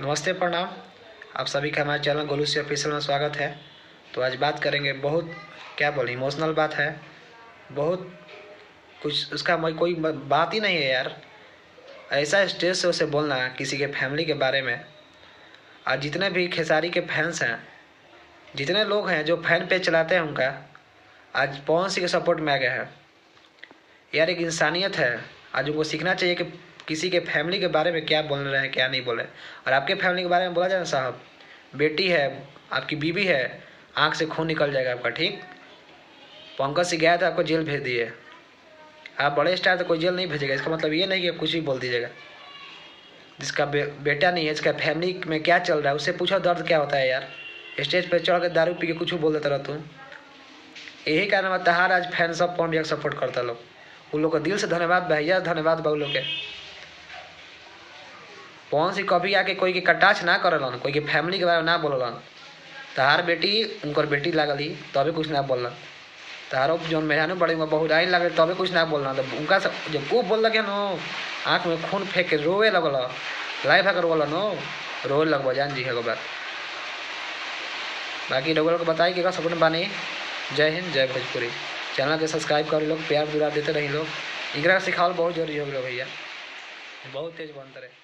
नमस्ते, प्रणाम। आप सभी का हमारे चैनल गोलू से ऑफिशियल में स्वागत है। तो आज बात करेंगे, बहुत क्या बोले, इमोशनल बात है। बहुत कुछ उसका कोई बात ही नहीं है यार। ऐसा स्टेज से उसे बोलना किसी के फैमिली के बारे में। आज जितने भी खेसारी के फैंस हैं, जितने लोग हैं जो फैन पेज चलाते हैं, उनका आज पवन सिंह के सपोर्ट में आ गया है। यार एक इंसानियत है। आज उनको सीखना चाहिए कि किसी के फैमिली के बारे में क्या बोल रहे हैं, क्या नहीं बोले। और आपके फैमिली के बारे में बोला जाए ना साहब, बेटी है, आपकी बीवी है, आंख से खून निकल जाएगा आपका। ठीक, पंकज सिंह गया था, आपको जेल भेज दिए। आप बड़े स्टार तो कोई जेल नहीं भेजेगा, इसका मतलब ये नहीं कि आप कुछ भी बोल दीजिएगा। जिसका बेटा नहीं है, इसका फैमिली में क्या चल रहा है, उससे पूछो दर्द क्या होता है यार। स्टेज पर चढ़ कर दारू पी के कुछ भी बोल देता रहता हूँ। यही कारण तहार आज फैन सब पवन भैया सपोर्ट करता लोग। उन लोग का दिल से धन्यवाद भैया, धन्यवाद बा। लोग के पवन सिंह कभी आके कोई के कटाच ना करलन, कोई के फैमिली के बारे में ना बोललन। तहार बेटी उनकर बेटी लागली तभी कुछ ना बोलन। तहारो जो मेहरानू बड़ी बहुत आइन लगे तभी कुछ ना बोलना। तो उनका जब को बोल लगे नो, आँख में खून फेंक के रोवे लगल, लाइव अगर बोला नो, रोए लगभग जान जी है बात। बाकी लोगों को बताई कि सपन बानी। जय हिंद, जय भोजपुरी। चैनल के सब्सक्राइब कर लोग, प्यार दुलार देते रही लोग। इनका सिखावल बहुत जरूरी हो गया भैया, बहुत तेज बनते रहे।